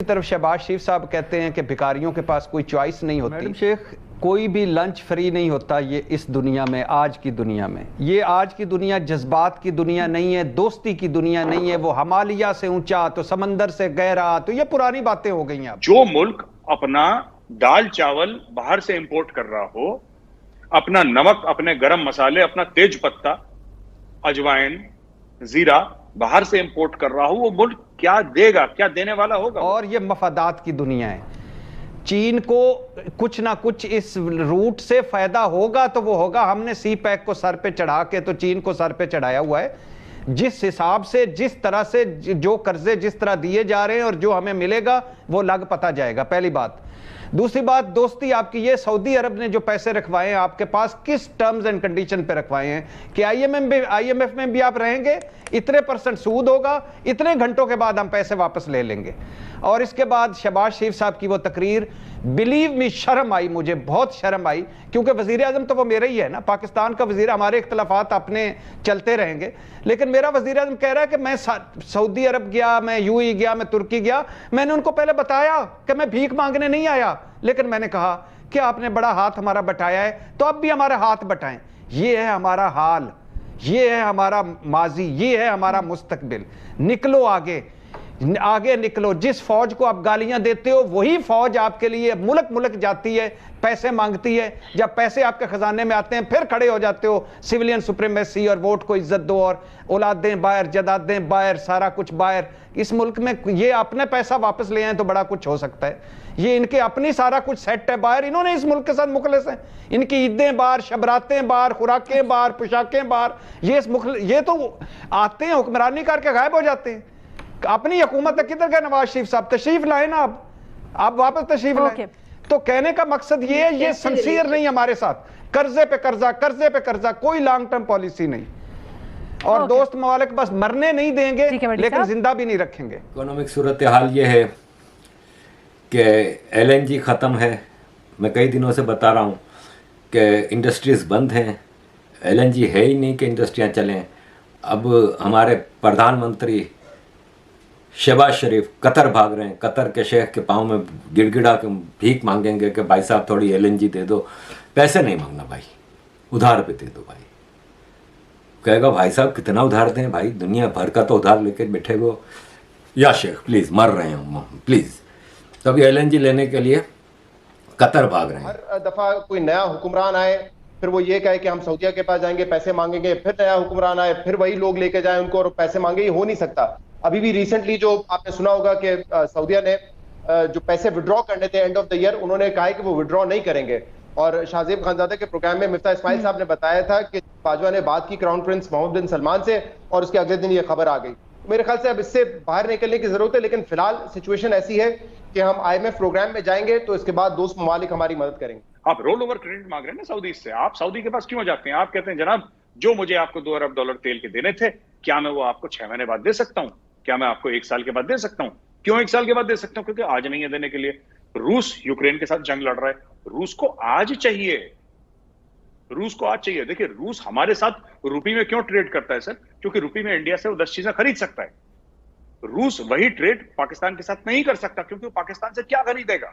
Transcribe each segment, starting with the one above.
तरफ शहबाज शरीफ साहब कहते हैं कि भिखारियों के पास कोई चॉइस नहीं होती। मैडम शेख, कोई भी लंच फ्री नहीं होता ये इस दुनिया में, आज की दुनिया में। ये आज की दुनिया जज्बात की दुनिया नहीं है, दोस्ती की दुनिया नहीं है। वो हिमालय से ऊंचा तो समंदर से गहरा, तो ये पुरानी बातें हो गई हैं। जो मुल्क अपना दाल चावल बाहर से इंपोर्ट कर रहा हो, अपना नमक, अपने गरम मसाले, अपना तेज पत्ता, अजवाइन, जीरा बाहर से इंपोर्ट कर रहा हो, वो मुल्क क्या देगा, क्या देने वाला होगा? और ये मफादात की दुनिया है। चीन को कुछ ना कुछ इस रूट से फायदा होगा तो वो होगा। हमने सी पैक को सर पे चढ़ा के तो चीन को सर पे चढ़ाया हुआ है। जिस हिसाब से, जिस तरह से जो कर्जे जिस तरह दिए जा रहे हैं और जो हमें मिलेगा वो लग पता जाएगा, पहली बात। दूसरी बात, दोस्ती आपकी ये सऊदी अरब ने जो पैसे रखवाए हैं आपके पास, किस टर्म्स एंड कंडीशन पे रखवाए हैं कि आईएमएफ में भी आप रहेंगे, इतने % सूद होगा, इतने घंटों के बाद हम पैसे वापस ले लेंगे। और इसके बाद शहबाज शरीफ साहब की वो तकरीर, बिलीव मी, शर्म आई, मुझे बहुत शर्म आई, क्योंकि वजीर आजम तो वो मेरा ही है ना, पाकिस्तान का वजीर। हमारे इख्तलाफात अपने चलते रहेंगे, लेकिन मेरा वजीर आजम कह रहा है कि मैं सऊदी अरब गया, मैं यूएई गया, मैं तुर्की गया। मैंने उनको पहले बताया कि मैं भीख मांगने नहीं आया, लेकिन मैंने कहा कि आपने बड़ा हाथ हमारा बटाया है, तो अब भी हमारा हाथ बटाएं। ये है हमारा हाल, ये है हमारा माजी, ये है हमारा मुस्तकबिल। निकलो आगे, आगे निकलो। जिस फौज को आप गालियां देते हो वही फौज आपके लिए मुल्क मुल्क जाती है, पैसे मांगती है। जब पैसे आपके खजाने में आते हैं फिर खड़े हो जाते हो सिविलियन सुप्रीमेसी और वोट को इज्जत दो और औलादें बाहर, जदादें बाहर, सारा कुछ बाहर। इस मुल्क में ये अपने पैसा वापस ले आए तो बड़ा कुछ हो सकता है। ये इनके अपनी सारा कुछ सेट है बाहर, इन्होंने इस मुल्क के साथ मुखलिस हैं। इनकी ईदें बाहर, शबरातें बाहर, खुराकें बाहर, पोशाकें बाहर। ये तो आते हैं, हुक्मरानी करके गायब हो जाते हैं। अपनी हुकूमत किधर गए नवाज शरीफ साहब? तशरीफ लाए ना, आप वापस तशरीफ लाए। तो कहने का मकसद ये है, ये सिंसियर नहीं हमारे साथ। कर्जे पे कर्जा, कर्जे पे कर्जा, कोई लॉन्ग टर्म पॉलिसी नहीं। और दोस्त ममालिक बस मरने नहीं देंगे लेकिन जिंदा भी नहीं रखेंगे। इकोनॉमिक सूरत हाल ये है कि LNG ख़त्म है। मैं कई दिनों से बता रहा हूँ कि इंडस्ट्रीज़ बंद हैं, LNG है ही नहीं कि इंडस्ट्रियाँ चलें। अब हमारे प्रधानमंत्री शहबाज शरीफ कतर भाग रहे हैं, कतर के शेख के पाँव में गिड़गिड़ा के भीख मांगेंगे कि भाई साहब थोड़ी LNG दे दो। पैसे नहीं मांगना भाई, उधार पे दे दो भाई। कहेगा भाई साहब कितना उधार दें भाई, दुनिया भर का तो उधार लेकर बैठे हो। या शेख प्लीज़, मर रहे हैं प्लीज़। तो अभी LNG लेने के लिए कतर भाग रहे हैं। हर दफ़ा कोई नया हुक्मरान आए, फिर वो ये कहे कि हम सऊदिया के पास जाएंगे, पैसे मांगेंगे, फिर नया हुक्मरान आए, फिर वही लोग लेके जाए उनको और पैसे मांगे। ये हो नहीं सकता। अभी भी रिसेंटली जो आपने सुना होगा कि सऊदिया ने जो पैसे विड्रॉ करने थे एंड ऑफ द ईयर, उन्होंने कहा है कि वो विड्रॉ नहीं करेंगे। और शाहजेब खानजादे के प्रोग्राम में मिफ्ता इस्माइल साहब ने बताया था कि बाजवा ने बात की क्राउन प्रिंस मोहम्मद बिन सलमान से और उसके अगले दिन ये खबर आ गई। मेरे ख्याल से अब इससे बाहर निकलने की जरूरत है, लेकिन फिलहाल सिचुएशन ऐसी है कि हम IMF प्रोग्राम में जाएंगे तो इसके बाद दोस्त ममालिक हमारी मदद करेंगे। आप रोल ओवर क्रेडिट मांग रहे हैं ना सऊदी से, आप सऊदी के पास क्यों जाते हैं? आप कहते हैं जनाब जो मुझे आपको $2 अरब तेल के देने थे, क्या मैं वो आपको 6 महीने बाद दे सकता हूं? क्या मैं आपको 1 साल के बाद दे सकता हूं? क्यों 1 साल के बाद दे सकता हूं? क्योंकि आज नहीं है देने के लिए। रूस यूक्रेन के साथ जंग लड़ रहा है, रूस को आज चाहिए, रूस को आज चाहिए। देखिए रूस हमारे साथ रुपये में क्यों ट्रेड करता है सर? क्योंकि रुपये में इंडिया से वो 10 चीजें खरीद सकता है। रूस वही ट्रेड पाकिस्तान के साथ नहीं कर सकता, क्योंकि वो पाकिस्तान से क्या खरीदेगा?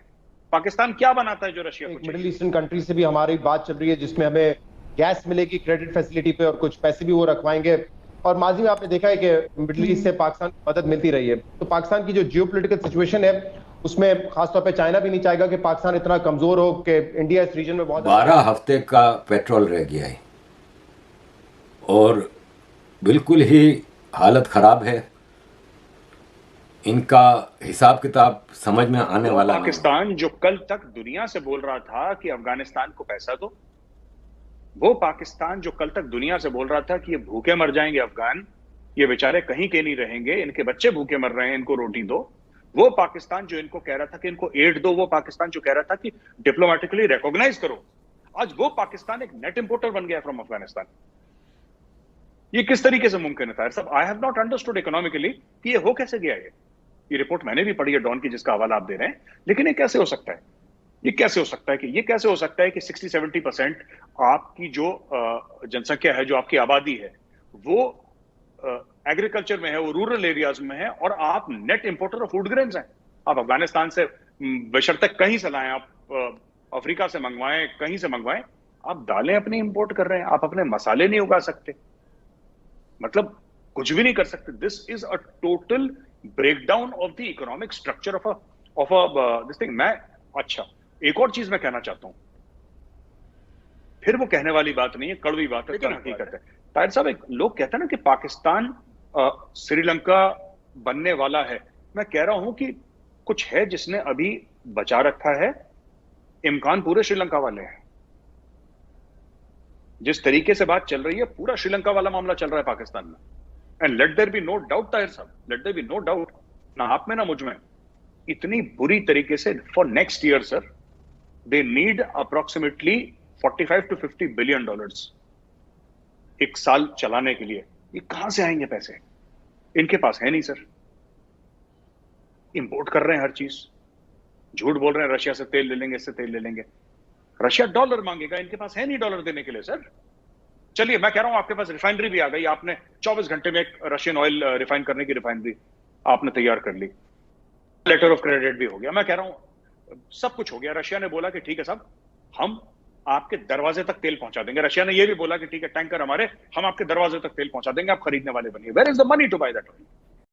पाकिस्तान क्या बनाता है जो रशिया को? मिडिल ईस्टर्न कंट्री से भी हमारी बात चल रही है जिसमें हमें गैस मिलेगी क्रेडिट फैसिलिटी पे और कुछ पैसे भी वो रखवाएंगे। और माजी में आपने देखा है कि मिडिल ईस्ट से पाकिस्तान को मदद मिलती रही है। तो पाकिस्तान की जो जियोपॉलिटिकल सिचुएशन है उसमें खासतौर पे चाइना भी नहीं चाहेगा कि पाकिस्तान इतना कमजोर हो कि इंडिया इस रीजन में बहुत 12 हफ्ते का पेट्रोल रह गया है और बिल्कुल ही हालत खराब है। इनका हिसाब किताब समझ में आने वाला नहीं। पाकिस्तान जो कल तक दुनिया से बोल रहा था कि अफगानिस्तान को पैसा दो, वो पाकिस्तान जो कल तक दुनिया से बोल रहा था कि ये भूखे मर जाएंगे अफगान, ये बेचारे कहीं के नहीं रहेंगे, इनके बच्चे भूखे मर रहे हैं, इनको रोटी दो, वो पाकिस्तान जो इनको कह रहा था कि इनको एड दो, वो पाकिस्तान जो कह रहा था कि डिप्लोमेटिकली रिकॉग्नाइज करो, आज वो पाकिस्तान एक नेट इंपोर्टर बन गया फ्रॉम अफगानिस्तान। ये किस तरीके से मुमकिन है? सब I have not understood economically कि ये हो कैसे गया। ये रिपोर्ट मैंने भी पढ़ी है डॉन की, जिसका हवाला आप दे रहे हैं, लेकिन ये कैसे हो सकता है? ये कैसे हो सकता है कि 60-70% आपकी जो जनसंख्या है, जो आपकी आबादी है, वो एग्रीकल्चर में है, वो रूरल एरियाज में है, और आप net importer of food grains हैं। आप अफगानिस्तान से बशर्ते कहीं से लाएं, आप अफ्रीका से मंगवाएं, कहीं से मंगवाएं, आप दालें अपनी इंपोर्ट कर रहे हैं, आप अपने मसाले नहीं उगा सकते, मतलब कुछ भी नहीं कर सकते। This is a total breakdown of the economic structure of this thing. मैं अच्छा एक और चीज मैं कहना चाहता हूं, फिर वो कहने वाली बात नहीं है, कड़वी बात है, लेकिन हकीकत है। ताहिर साहब, एक लोग कहते हैं ना कि पाकिस्तान श्रीलंका बनने वाला है, मैं कह रहा हूं कि कुछ है जिसने अभी बचा रखा है, इम्कान पूरे श्रीलंका वाले हैं। जिस तरीके से बात चल रही है, पूरा श्रीलंका वाला मामला चल रहा है पाकिस्तान में। And let there be no doubt Tahir Sahab, let there be no doubt, ना आप में ना मुझ में, इतनी बुरी तरीके से for next year sir they need approximately 45 to 50 billion dollars एक साल चलाने के लिए। ये कहां से आएंगे पैसे? इनके पास है नहीं सर, इंपोर्ट कर रहे हैं हर चीज, झूठ बोल रहे हैं रशिया से तेल ले लेंगे, इससे तेल ले लेंगे। रशिया डॉलर मांगेगा, इनके पास है नहीं डॉलर देने के लिए सर। चलिए मैं कह रहा हूं आपके पास रिफाइनरी भी आ गई, आपने 24 घंटे में एक रशियन ऑयल रिफाइन करने की रिफाइनरी आपने तैयार कर ली, लेटर ऑफ क्रेडिट भी हो गया, मैं कह रहा हूं सब कुछ हो गया। रशिया ने बोला कि ठीक है साहब, हम आपके दरवाजे तक तेल पहुंचा देंगे। रशिया ने यह भी बोला कि ठीक है, टैंकर हमारे, हम आपके दरवाजे तक तेल पहुंचा देंगे, आप खरीदने वाले बनिए। Where is the money to buy that oil?